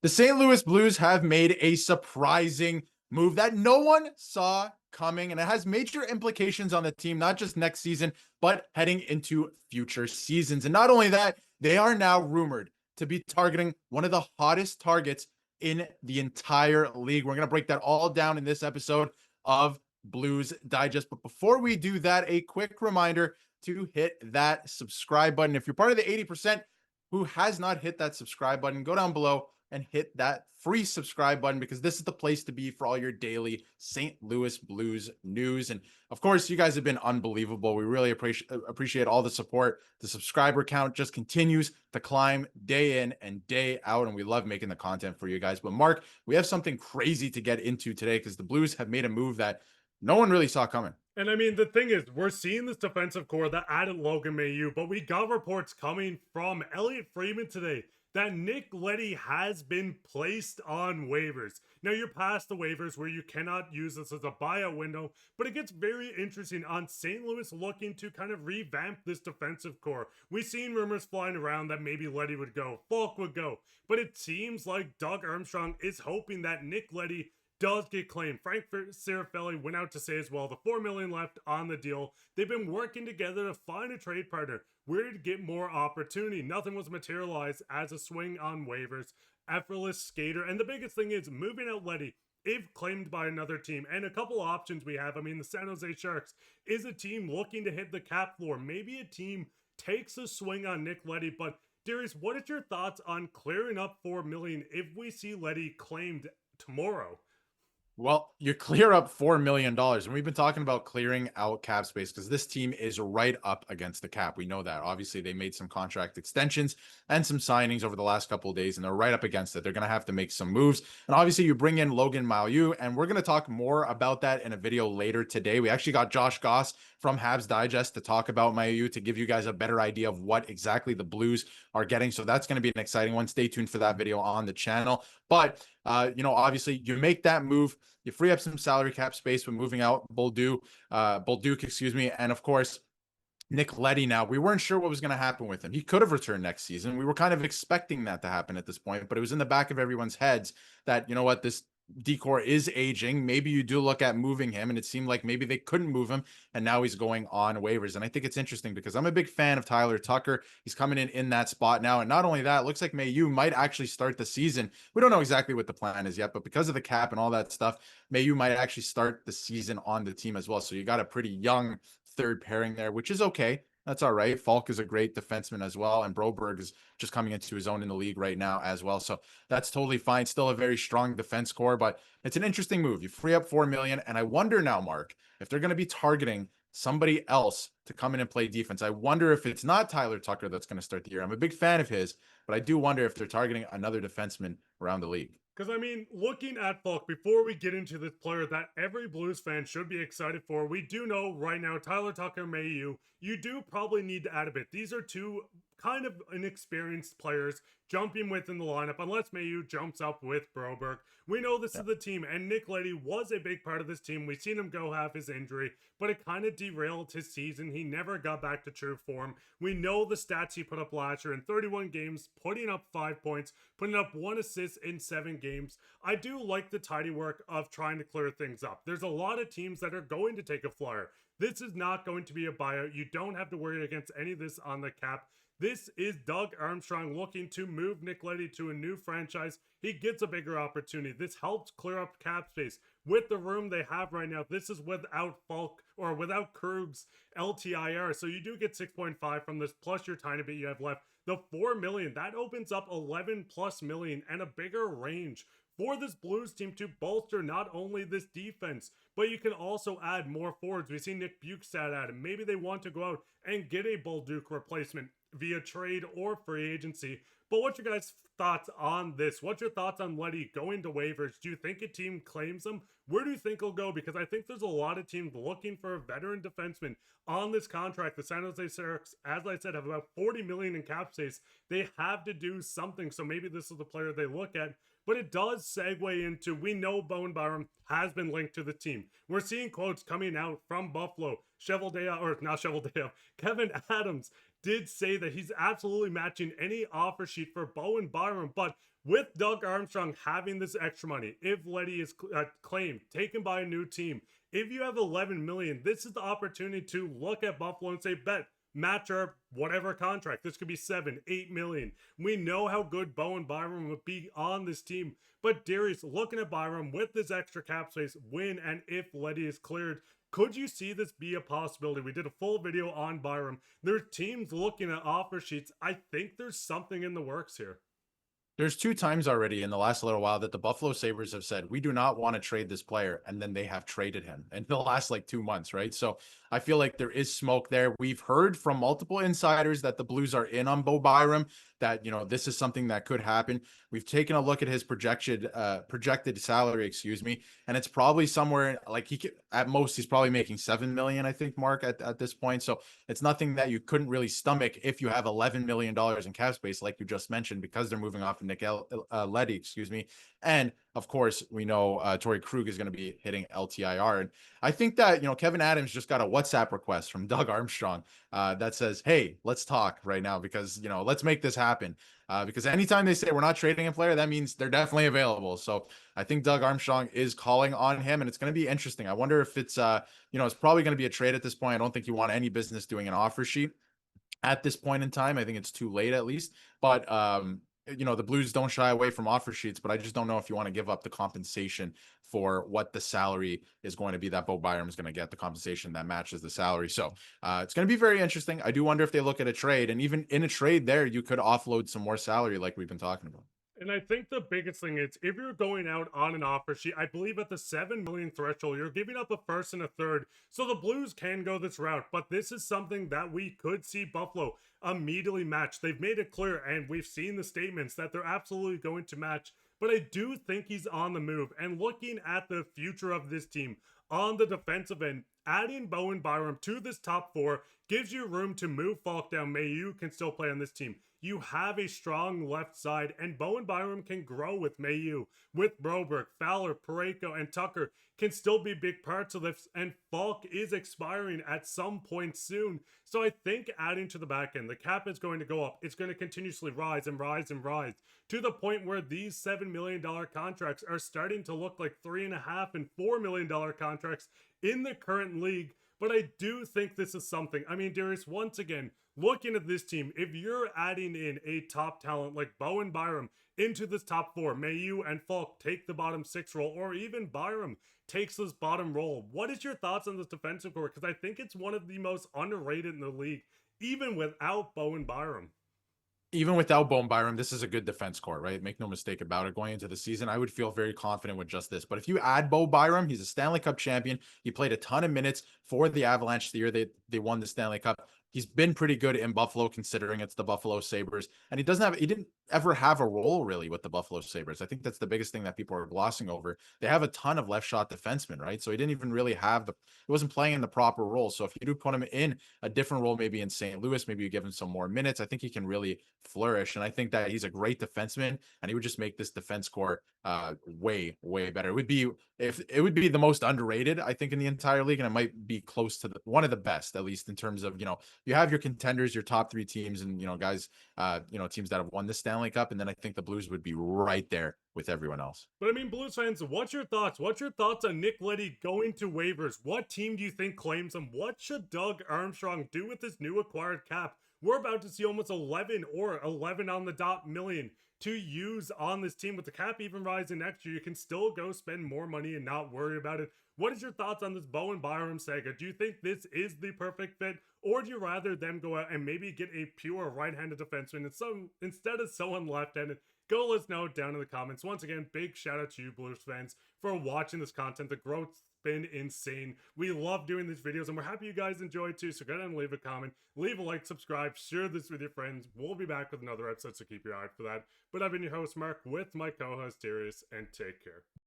The St. Louis Blues have made a surprising move that no one saw coming, and it has major implications on the team, not just next season, but heading into future seasons. And not only that, they are now rumored to be targeting one of the hottest targets in the entire league. We're going to break that all down in this episode of Blues Digest. But before we do that, a quick reminder to hit that subscribe button. If you're part of the 80% who has not hit that subscribe button, go down below and hit that free subscribe button, because this is the place to be for all your daily St. Louis Blues news. And of course, you guys have been unbelievable. We really appreciate all the support. The subscriber count just continues to climb day in and day out, and we love making the content for you guys. But Mark, we have something crazy to get into today, because the Blues have made a move that no one really saw coming. And I mean, the thing is, we're seeing this defensive core that added Logan Mailloux, but we got reports coming from Elliot Friedman today that Nick Leddy has been placed on waivers. Now, you're past the waivers where you cannot use this as a buyout window, but it gets very interesting on St. Louis looking to kind of revamp this defensive core. We've seen rumors flying around that maybe Leddy would go, Falk would go, but it seems like Doug Armstrong is hoping that Nick Leddy does get claimed. Frank Serafelli went out to say as well, the $4 million left on the deal. They've been working together to find a trade partner where to get more opportunity. Nothing was materialized as a swing on waivers. Effortless skater. And the biggest thing is moving out Leddy, if claimed by another team. And a couple options we have. I mean, the San Jose Sharks is a team looking to hit the cap floor. Maybe a team takes a swing on Nick Leddy. But Darius, what is your thoughts on clearing up $4 million if we see Leddy claimed tomorrow? Well, you clear up $4 million. And we've been talking about clearing out cap space because this team is right up against the cap. We know that. Obviously, they made some contract extensions and some signings over the last couple of days, and they're right up against it. They're going to have to make some moves. And obviously, you bring in Logan Mailloux, and we're going to talk more about that in a video later today. We actually got Josh Goss from Habs Digest to talk about Mailloux, to give you guys a better idea of what exactly the Blues are getting. So that's going to be an exciting one. Stay tuned for that video on the channel. But, obviously, you make that move. You free up some salary cap space with moving out Bolduc, and of course, Nick Leddy. Now, we weren't sure what was going to happen with him. He could have returned next season. We were kind of expecting that to happen at this point, but it was in the back of everyone's heads that, you know what, this decor is aging. Maybe you do look at moving him, and it seemed like maybe they couldn't move him, and now he's going on waivers. And I think it's interesting because I'm a big fan of Tyler Tucker. He's coming in that spot now, and not only that, it looks like Mailloux might actually start the season. We don't know exactly what the plan is yet, but because of the cap and all that stuff, Mailloux might actually start the season on the team as well. So you got a pretty young third pairing there, which is okay. That's all right. Falk is a great defenseman as well, and Broberg is just coming into his own in the league right now as well. So that's totally fine. Still a very strong defense core, but it's an interesting move. You free up $4 million, and I wonder now, Mark, if they're going to be targeting somebody else to come in and play defense. I wonder if it's not Tyler Tucker that's going to start the year. I'm a big fan of his, but I do wonder if they're targeting another defenseman around the league. Because, I mean, looking at Falk, before we get into this player that every Blues fan should be excited for, we do know right now, Tyler Tucker, Mailloux, you do probably need to add a bit. These are two kind of inexperienced players jumping within the lineup, unless Mailloux jumps up with Broberg. We know this is the team, and Nick Leddy was a big part of this team. We've seen him go have his injury, but it kind of derailed his season. He never got back to true form. We know the stats he put up last year in 31 games, putting up 5 points, putting up 1 assist in 7 games. I do like the tidy work of trying to clear things up. There's a lot of teams that are going to take a flyer. This is not going to be a buyout. You don't have to worry against any of this on the cap. This is Doug Armstrong looking to move Nick Leddy to a new franchise. He gets a bigger opportunity. This helps clear up cap space. With the room they have right now, this is without Falk or without Krug's LTIR. So you do get 6.5 from this, plus your tiny bit you have left. The $4 million, that opens up 11 plus million and a bigger range for this Blues team to bolster not only this defense, but you can also add more forwards. We see Nick Bukestad added. Maybe they want to go out and get a Bolduc replacement via trade or free agency. But what's your guys' thoughts on this? What's your thoughts on Leddy going to waivers? Do you think a team claims him? Where do you think he'll go? Because I think there's a lot of teams looking for a veteran defenseman on this contract. The San Jose Sharks, as I said, have about $40 million in cap space. They have to do something. So maybe this is the player they look at. But it does segue into, we know Bowen Byram has been linked to the team. We're seeing quotes coming out from Buffalo. Kevin Adams did say that he's absolutely matching any offer sheet for Bowen Byram, but with Doug Armstrong having this extra money, if Leddy is claimed, taken by a new team, if you have 11 million, this is the opportunity to look at Buffalo and say, bet, match our whatever contract. This could be 7, 8 million. We know how good Bowen Byram would be on this team. But Darius, looking at Byram with this extra cap space, when and if Leddy is cleared, could you see this be a possibility? We did a full video on Byram. There's teams looking at offer sheets. I think there's something in the works here. There's 2 times already in the last little while that the Buffalo Sabres have said, we do not want to trade this player. And then they have traded him in the last like 2 months, right? So I feel like there is smoke there. We've heard from multiple insiders that the Blues are in on Bo Byram, that, you know, this is something that could happen. We've taken a look at his projected salary, and it's probably somewhere like he could, at most, he's probably making 7 million, I think, Mark, at this point. So it's nothing that you couldn't really stomach if you have $11 million in cap space, like you just mentioned, because they're moving off of Leddy, and of course, we know Torrey Krug is going to be hitting LTIR. And I think that, you know, Kevin Adams just got a WhatsApp request from Doug Armstrong that says, hey, let's talk right now, because, you know, let's make this happen. Because anytime they say we're not trading a player, that means they're definitely available. So I think Doug Armstrong is calling on him, and it's going to be interesting. I wonder if it's, you know, it's probably going to be a trade at this point. I don't think you want any business doing an offer sheet at this point in time. I think it's too late at least. But you know, the Blues don't shy away from offer sheets, but I just don't know if you want to give up the compensation for what the salary is going to be that Bo Byram is going to get, the compensation that matches the salary. So it's going to be very interesting. I do wonder if they look at a trade, and even in a trade there, you could offload some more salary like we've been talking about. And I think the biggest thing is, if you're going out on an offer sheet, I believe at the 7 million threshold, you're giving up a first and a third. So the Blues can go this route, but this is something that we could see Buffalo immediately match. They've made it clear, and we've seen the statements that they're absolutely going to match. But I do think he's on the move. And looking at the future of this team on the defensive end, adding Bowen Byram to this top 4 gives you room to move Falk down. Mayu can still play on this team. You have a strong left side, and Bowen Byram can grow with Mayu, with Broberg, Fowler, Parayko, and Tucker can still be big parts of this, and Falk is expiring at some point soon. So I think adding to the back end, the cap is going to go up. It's going to continuously rise and rise and rise to the point where these $7 million contracts are starting to look like $3.5 and $4 million contracts in the current league. But I do think this is something. I mean, Darius, once again, looking at this team, if you're adding in a top talent like Bowen Byram into this top 4, Mayu and Falk take the bottom 6 role, or even Byram takes this bottom role, what is your thoughts on this defensive core? Because I think it's one of the most underrated in the league, even without Bowen Byram. Even without Bowen Byram, this is a good defense core, right? Make no mistake about it. Going into the season, I would feel very confident with just this. But if you add Bo Byram, he's a Stanley Cup champion. He played a ton of minutes for the Avalanche the year they won the Stanley Cup. He's been pretty good in Buffalo, considering it's the Buffalo Sabres. And he didn't ever have a role really with the Buffalo Sabres. I think that's the biggest thing that people are glossing over. They have a ton of left shot defensemen, right? So he didn't even really he wasn't playing in the proper role. So if you do put him in a different role, maybe in St. Louis, maybe you give him some more minutes, I think he can really flourish. And I think that he's a great defenseman, and he would just make this defense core way, way better. It would be the most underrated, I think, in the entire league, and it might be close to one of the best, at least in terms of, you know, you have your contenders, your top 3 teams, and, you know, guys, you know, teams that have won the Stanley Cup, and then I think the Blues would be right there with everyone else. But I mean, Blues fans, what's your thoughts? What's your thoughts on Nick Leddy going to waivers? What team do you think claims him? What should Doug Armstrong do with this new acquired cap? We're about to see almost 11 or 11 on the dot million to use on this team. With the cap even rising next year, you can still go spend more money and not worry about it. What is your thoughts on this Bowen Byram saga? Do you think this is the perfect fit, or do you rather them go out and maybe get a pure right-handed defenseman instead of someone left-handed? Go let us know down in the comments. Once again, big shout out to you Blues fans for watching this content. The growth's been insane. We love doing these videos, and we're happy you guys enjoy too. So go ahead and leave a comment, leave a like, subscribe, share this with your friends. We'll be back with another episode, so keep your eye out for that. But I've been your host, Mark, with my co-host, Darius, and take care.